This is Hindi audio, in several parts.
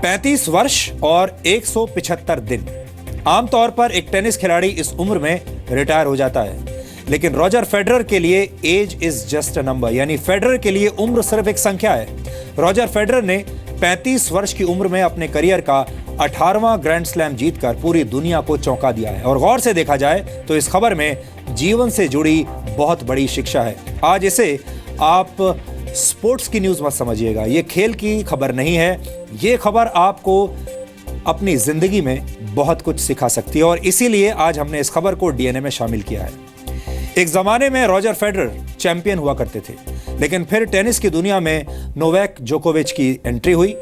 35 वर्ष और 175 दिन। आमतौर पर एक टेनिस खिलाड़ी इस उम्र में रिटायर हो जाता है, लेकिन रॉजर फेडरर के लिए age is just a number, यानी फेडरर के लिए उम्र सिर्फ एक संख्या है। रॉजर फेडरर ने 35 वर्ष की उम्र में अपने करियर का 18वां ग्रैंड स्लैम जीतकर पूरी दुनिया को चौंका दिया है। और गौर से देखा जाए तो इस खबर में जीवन से जुड़ी बहुत बड़ी शिक्षा है। आज इसे आप स्पोर्ट्स की न्यूज मत समझिएगा, ये खेल की खबर नहीं है। ये खबर आपको अपनी जिंदगी में बहुत कुछ सिखा सकती है और इसीलिए आज हमने इस खबर को डीएनए में शामिल किया है। एक जमाने में रॉजर फेडरर चैंपियन हुआ करते थे, लेकिन फिर टेनिस की दुनिया में नोवाक जोकोविच की एंट्री हुई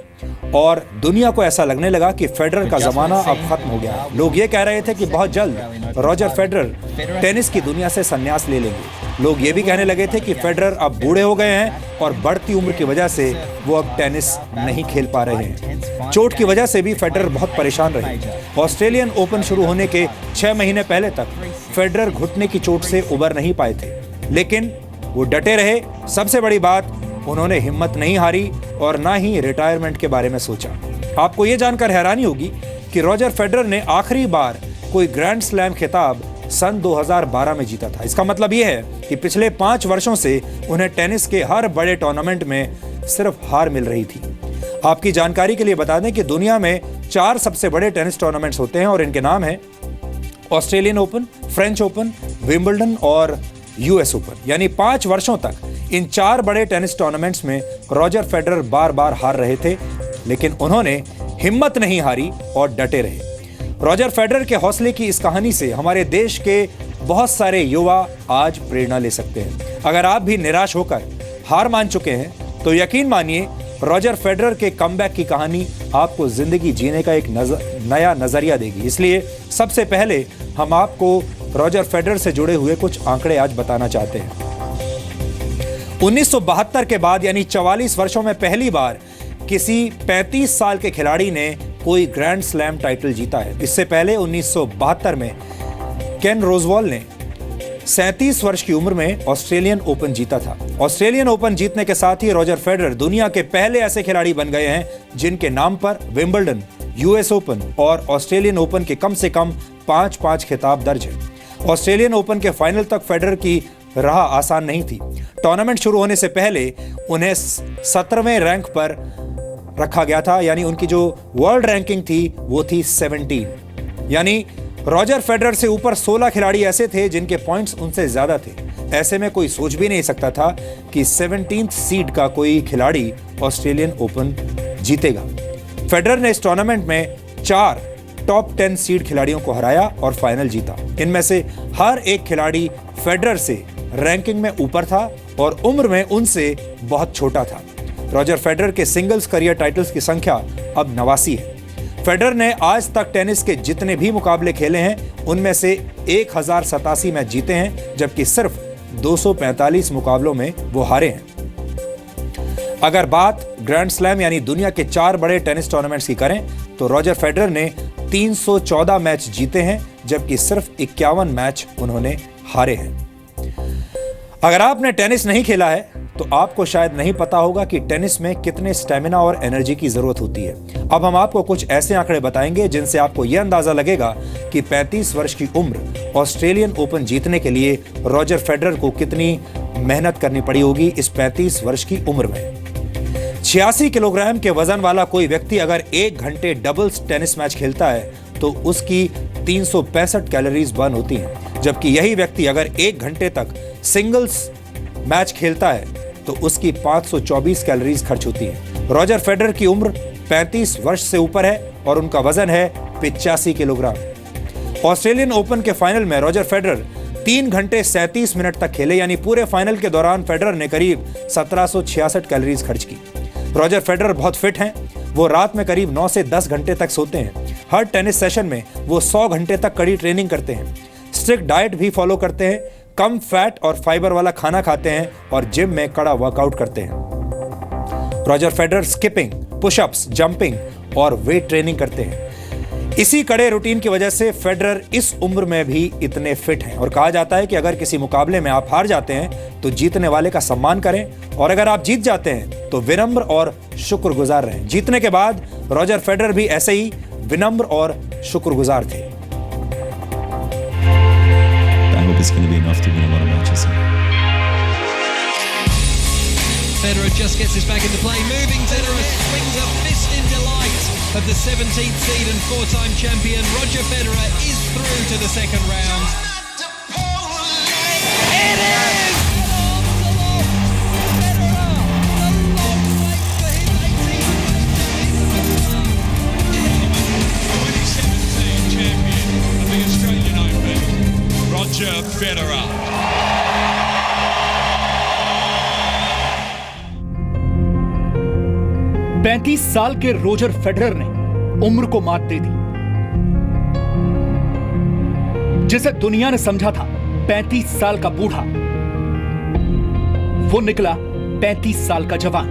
और दुनिया को ऐसा लगने लगा कि फेडरर का जमाना अब खत्म हो गया है। लोग ये कह रहे थे कि बहुत जल्द रॉजर फेडरर टेनिस की दुनिया से संन्यास ले लेंगे। लोग ये भी कहने लगे थे कि फेडरर अब बूढ़े हो गए हैं और बढ़ती उम्र की वजह से वो अब टेनिस नहीं खेल पा रहे हैं। चोट की वजह से भी फेडरर बहुत परेशान रहे। ऑस्ट्रेलियन ओपन शुरू होने के 6 महीने पहले तक फेडरर घुटने की चोट से उबर नहीं पाए थे, लेकिन वो डटे रहे। सबसे बड़ी बात, उन्होंने हिम्मत नहीं हारी और ना ही रिटायरमेंट के बारे में सोचा। आपको ये जानकर हैरानी होगी कि रॉजर फेडरर ने आखिरी बार कोई ग्रैंड स्लैम खिताब सन 2012 में जीता था। इसका मतलब यह है कि पिछले 5 वर्षों से उन्हें टेनिस के हर बड़े टूर्नामेंट में सिर्फ हार मिल रही थी। आपकी जानकारी के लिए बता दें कि दुनिया में 4 सबसे बड़े टेनिस टूर्नामेंट्स होते हैं और इनके नाम हैं Australian open, French open, Wimbledon और यूएस ओपन। यानी 5 वर्षों तक इन 4 बड़े टेनिस टूर्नामेंट्स में रॉजर फेडरर बार बार हार रहे थे, लेकिन उन्होंने हिम्मत नहीं हारी और डटे रहे। रॉजर फेडरर के हौसले की इस कहानी से हमारे देश के बहुत सारे युवा आज प्रेरणा ले सकते हैं। अगर आप भी निराश होकर हार मान चुके हैं तो यकीन मानिए रॉजर फेडरर के कमबैक की कहानी आपको जिंदगी जीने का एक नया नजरिया देगी। इसलिए सबसे पहले हम आपको रॉजर फेडरर से जुड़े हुए कुछ आंकड़े आज बताना चाहते हैं। 1972 के बाद यानी 44 वर्षों में पहली बार किसी 35 साल के खिलाड़ी ने कोई ग्रैंड स्लैम टाइटल जीता है। इससे पहले 1972 में केन रोजवॉल ने 37 वर्ष की उम्र में ऑस्ट्रेलियन ओपन जीता था। ऑस्ट्रेलियन ओपन जीतने के साथ ही रॉजर फेडरर दुनिया के पहले ऐसे खिलाड़ी बन गए हैं जिनके नाम पर विंबलडन, यूएस ओपन और ऑस्ट्रेलियन ओपन के कम से कम 5 खिताब दर्ज है। ऑस्ट्रेलियन ओपन के फाइनल तक फेडरर की राह आसान नहीं थी। टूर्नामेंट शुरू होने से पहले उन्हें 17वें रैंक पर रखा गया था, यानी उनकी जो वर्ल्ड रैंकिंग थी वो थी 17। यानी रॉजर फेडरर से ऊपर 16 खिलाड़ी ऐसे थे जिनके पॉइंट्स उनसे ज्यादा थे। ऐसे में कोई सोच भी नहीं सकता था कि 17th सीड का कोई खिलाड़ी ऑस्ट्रेलियन ओपन जीतेगा। फेडरर ने इस टूर्नामेंट में 4 टॉप 10 सीड खिलाड़ियों को हराया और फाइनल जीता। इनमें से हर एक खिलाड़ी फेडरर से रैंकिंग में ऊपर था और उम्र में उनसे बहुत छोटा था। रॉजर फेडरर के सिंगल्स करियर टाइटल्स की संख्या अब 89 है। फेडरर ने आज तक टेनिस के जितने भी मुकाबले खेले हैं उनमें से 1087 मैच जीते हैं, जबकि सिर्फ 245 मुकाबलों में वो हारे हैं। अगर बात ग्रैंड स्लैम यानी दुनिया के 4 बड़े टेनिस टूर्नामेंट्स की करें तो रॉजर फेडरर ने 314 मैच जीते हैं, जबकि सिर्फ 51 मैच उन्होंने हारे हैं। अगर आपने टेनिस नहीं खेला है तो आपको शायद नहीं पता होगा कि टेनिस में कितने स्टेमिना और एनर्जी की जरूरत होती है। अब हम आपको कुछ ऐसे आंकड़े बताएंगे जिनसे आपको यह अंदाजा लगेगा कि 35 वर्ष की उम्र ऑस्ट्रेलियन ओपन जीतने के लिए रॉजर फेडरर को कितनी मेहनत करनी पड़ी होगी इस 35 वर्ष की उम्र में। 86 किलोग्राम के वजन वाला कोई व्यक्ति अगर 1 घंटे डबल्स टेनिस मैच खेलता है तो उसकी 365 कैलोरीज बर्न होती हैं, जबकि यही व्यक्ति अगर 1 घंटे तक सिंगल्स मैच खेलता है तो उसकी 524 कैलोरीज खर्च होती है। रॉजर फेडरर की उम्र 35 वर्ष से ऊपर है और उनका वजन है 85 किलोग्राम। ऑस्ट्रेलियन ओपन के फाइनल में रॉजर फेडरर 3 घंटे 37 मिनट तक खेले, यानी पूरे फाइनल के दौरान फेडरर ने करीब 1766 कैलोरीज खर्च की। रॉजर फेडरर बहुत फिट हैं। वो रात में करीब 9 से 10 घंटे तक सोते हैं। हर टेनिस सेशन में वो 100 घंटे तक कड़ी ट्रेनिंग करते हैं। स्ट्रिक्ट डाइट भी फॉलो करते हैं, कम फैट और फाइबर वाला खाना खाते हैं और जिम में कड़ा वर्कआउट करते हैं। Roger Federer skipping, pushups, jumping और वेट ट्रेनिंग करते हैं। इसी कड़े रूटीन की वजह से फेडरर इस उम्र में भी इतने फिट हैं और कहा जाता है कि अगर किसी मुकाबले में आप हार जाते हैं तो जीतने वाले का सम्मान करें और अगर आप जीत जाते हैं तो विनम्र और शुक्रगुजार रहे। जीतने के बाद रॉजर फेडरर भी ऐसे ही विनम्र और शुक्रगुजार थे। Federer just gets this back into play, moving Federer swings a fist in delight of the 17th seed and four-time champion. Roger Federer is through to the second round. It is! Roger Federer. पैंतीस साल के रोजर फेडरर ने उम्र को मात दे दी। जिसे दुनिया ने समझा था 35 साल का बूढ़ा, वो निकला 35 साल का जवान।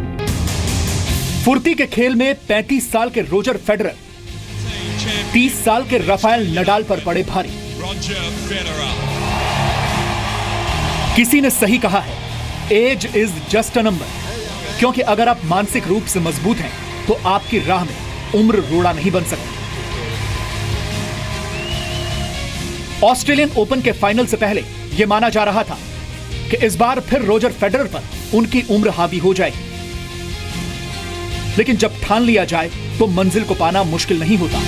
फुर्ती के खेल में 35 साल के रोजर फेडरर 30 साल के राफेल नडाल पर पड़े भारी। किसी ने सही कहा है, age is just a number, क्योंकि अगर आप मानसिक रूप से मजबूत हैं तो आपकी राह में उम्र रोड़ा नहीं बन सकती। ऑस्ट्रेलियन ओपन के फाइनल से पहले यह माना जा रहा था कि इस बार फिर रोजर फेडरर पर उनकी उम्र हावी हो जाएगी, लेकिन जब ठान लिया जाए तो मंजिल को पाना मुश्किल नहीं होता।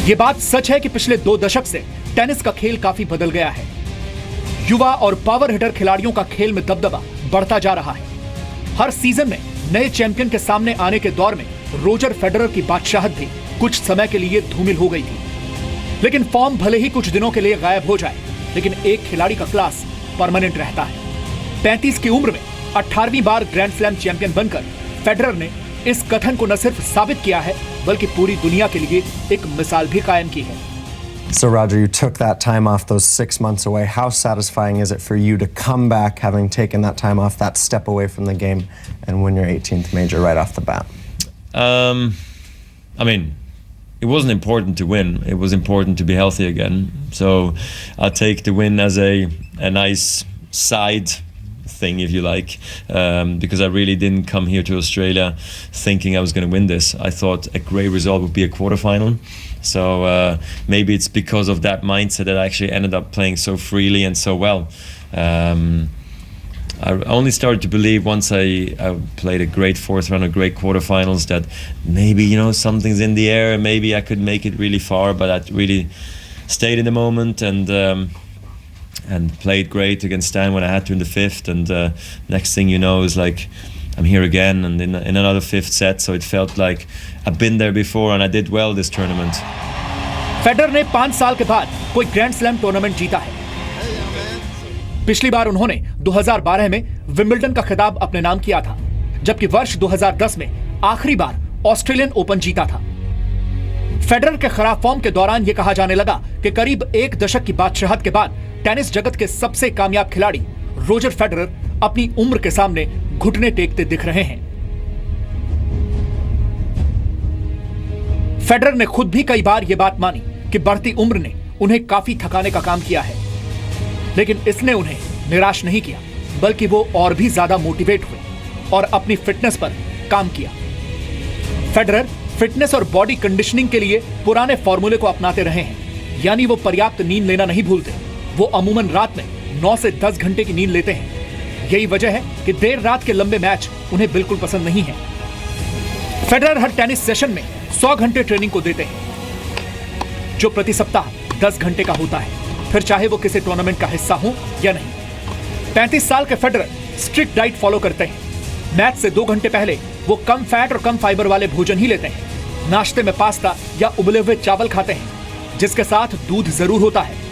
यह बात सच है कि पिछले 2 दशक से टेनिस का खेल काफी बदल गया है। युवा और पावर हिटर खिलाड़ियों का खेल में दबदबा बढ़ता जा रहा है। हर सीजन में नए चैंपियन के सामने आने के दौर में रोजर फेडरर की बादशाहत भी कुछ समय के लिए धूमिल हो गई थी। लेकिन फॉर्म भले ही कुछ दिनों के लिए गायब हो जाए, लेकिन एक खिलाड़ी का क्लास परमानेंट रहता है। 35 की उम्र में 18वीं बार ग्रैंड स्लैम चैंपियन बनकर फेडरर ने इस कथन को न सिर्फ साबित किया है, बल्कि पूरी दुनिया के लिए एक मिसाल भी कायम की है। So Roger, you took that time off, those 6 months away. How satisfying is it for you to come back, having taken that time off, that step away from the game, and win your 18th major right off the bat? I mean, it wasn't important to win. It was important to be healthy again. So I'll take the win as a nice side thing, if you like, because I really didn't come here to Australia thinking I was going to win this. I thought a great result would be a quarterfinal. So maybe it's because of that mindset that I actually ended up playing so freely and so well. I only started to believe once I played a great fourth round, a great quarterfinals, that maybe, you know, something's in the air, maybe I could make it really far, but I really stayed in the moment and played great against Stan when I had to in the 5th, and next thing you know is like I'm here again and in another 5th set, so it felt like I've been there before and I did well this tournament. Federer ने 5 साल के बाद कोई ग्रैंड स्लैम टूर्नामेंट जीता है। पिछली बार उन्होंने 2012 में विंबलडन का खिताब अपने नाम किया था, जबकि वर्ष 2010 में आखिरी बार ऑस्ट्रेलियन ओपन जीता था। फेडरर के खराब फॉर्म के दौरान यह कहा जाने लगा कि करीब 1 दशक की बादशाहत के बाद टेनिस जगत के सबसे कामयाब खिलाड़ी रोजर फेडरर अपनी उम्र के सामने घुटने टेकते दिख रहे हैं। फेडरर ने खुद भी कई बार यह बात मानी कि बढ़ती उम्र ने उन्हें काफी थकाने का काम किया है, लेकिन इसने उन्हें निराश नहीं किया, बल्कि वो और भी ज्यादा मोटिवेट हुए और अपनी फिटनेस पर काम किया। फेडरर फिटनेस और बॉडी कंडीशनिंग के लिए पुराने फॉर्मूले को अपनाते रहे हैं, यानी वो पर्याप्त नींद लेना नहीं भूलते। वो अमूमन रात में 9 से 10 घंटे की नींद लेते हैं। यही वजह है कि देर रात के लंबे मैच उन्हें बिल्कुल पसंद नहीं है। फेडरर हर टेनिस सेशन में 100 घंटे ट्रेनिंग को देते हैं, जो प्रति सप्ताह 10 घंटे का होता है, फिर चाहे वो किसी टूर्नामेंट का हिस्सा हो या नहीं। 35 साल के फेडरर स्ट्रिक्ट डाइट फॉलो करते हैं। मैच से 2 घंटे पहले वो कम फैट और कम फाइबर वाले भोजन ही लेते हैं। नाश्ते में पास्ता या उबले हुए चावल खाते हैं, जिसके साथ दूध जरूर होता है।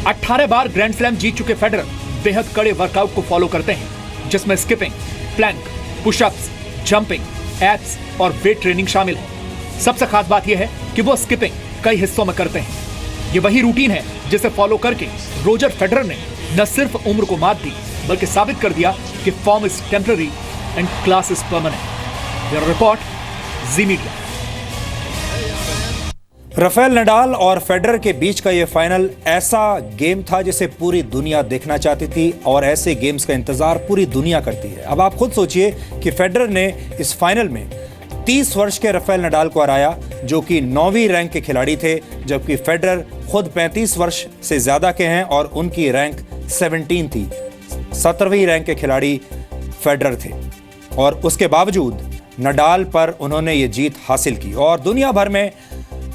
18 बार ग्रैंड स्लैम जीत चुके फेडरर बेहद कड़े वर्कआउट को फॉलो करते हैं, जिसमें skipping, plank, pushups, jumping, abs और वेट ट्रेनिंग शामिल है। सबसे खास बात यह है कि वो स्किपिंग कई हिस्सों में करते हैं। ये वही रूटीन है जिसे फॉलो करके रोजर फेडरर ने न सिर्फ उम्र को मात दी, बल्कि साबित कर दिया कि form is temporary and class is permanent. Bureau report, Zee Media. Rafael Nadal और फेडरर के बीच का ये फाइनल ऐसा गेम था जिसे पूरी दुनिया देखना चाहती थी और ऐसे गेम्स का इंतजार पूरी दुनिया करती है। अब आप खुद सोचिए कि फेडरर ने इस फाइनल में 30 वर्ष के राफेल नडाल को हराया, जो कि 9वीं रैंक के खिलाड़ी थे, जबकि फेडरर खुद 35 वर्ष से ज्यादा के हैं और उनकी रैंक 17 थी। 17वीं रैंक के खिलाड़ी फेडरर थे और उसके बावजूद नडाल पर उन्होंने ये जीत हासिल की। और दुनिया भर में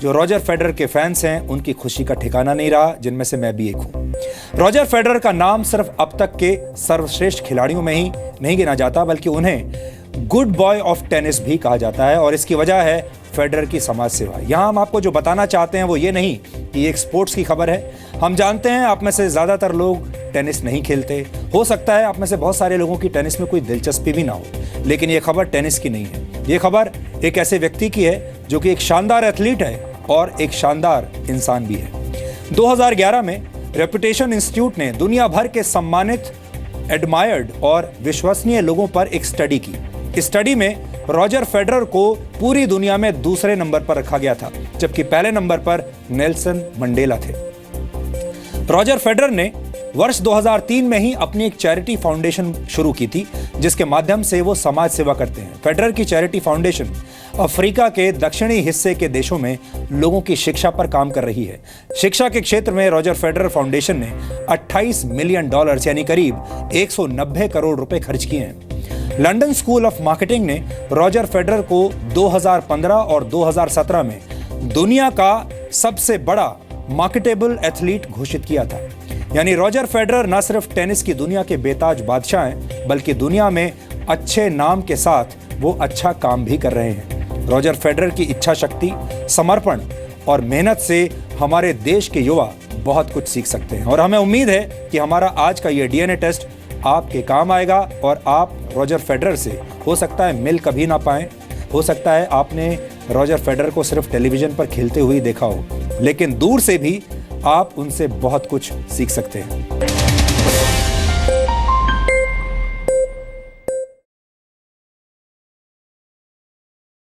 जो रॉजर फेडरर के फैंस हैं उनकी खुशी का ठिकाना नहीं रहा, जिनमें से मैं भी एक हूं। रॉजर फेडरर का नाम सिर्फ अब तक के सर्वश्रेष्ठ खिलाड़ियों में ही नहीं गिना जाता, बल्कि उन्हें गुड बॉय ऑफ टेनिस भी कहा जाता है और इसकी वजह है फेडरर की समाज सेवा। यहां हम आपको जो बताना चाहते हैं वो ये नहीं कि एक स्पोर्ट्स की खबर है। हम जानते हैं आप में से ज्यादातर लोग टेनिस नहीं खेलते, हो सकता है आप में से बहुत सारे लोगों की टेनिस में कोई दिलचस्पी भी ना हो, लेकिन ये खबर टेनिस की नहीं है। ये खबर एक ऐसे व्यक्ति की है जो कि एक शानदार एथलीट है और एक शानदार इंसान भी है। 2011 में रेपुटेशन इंस्टीट्यूट ने दुनिया भर के सम्मानित, एडमायर्ड और विश्वसनीय लोगों पर एक स्टडी की। इस स्टडी में रॉजर फेडरर को पूरी दुनिया में दूसरे नंबर पर रखा गया था, जबकि पहले नंबर पर नेल्सन मंडेला थे। रॉजर फेडरर ने वर्ष 2003 में ही अपनी एक चैरिटी फाउंडेशन शुरू की थी, जिसके माध्यम से वो समाज सेवा करते हैं। फेडरर की चैरिटी फाउंडेशन अफ्रीका के दक्षिणी हिस्से के देशों में लोगों की शिक्षा पर काम कर रही है। शिक्षा के क्षेत्र में रॉजर फेडरर फाउंडेशन ने $28 मिलियन यानी करीब 190 करोड़ रुपए खर्च किए हैं। लंदन स्कूल ऑफ मार्केटिंग ने रॉजर फेडरर को 2015 और 2017 में दुनिया का सबसे बड़ा मार्केटेबल एथलीट घोषित किया था। यानी रॉजर फेडरर न सिर्फ टेनिस की दुनिया के बेताज बादशाह हैं, बल्कि दुनिया में अच्छे नाम के साथ वो अच्छा काम भी कर रहे हैं। रॉजर फेडरर की इच्छा शक्ति, समर्पण और मेहनत से हमारे देश के युवा बहुत कुछ सीख सकते हैं और हमें उम्मीद है कि हमारा आज का ये डीएनए टेस्ट आपके काम आएगा और आप रॉजर फेडरर से हो सकता है मिल कभी ना पाएं, हो सकता है आपने रॉजर फेडरर को सिर्फ टेलीविजन पर खेलते हुए देखा हो, लेकिन दूर से भी आप उनसे बहुत कुछ सीख सकते हैं।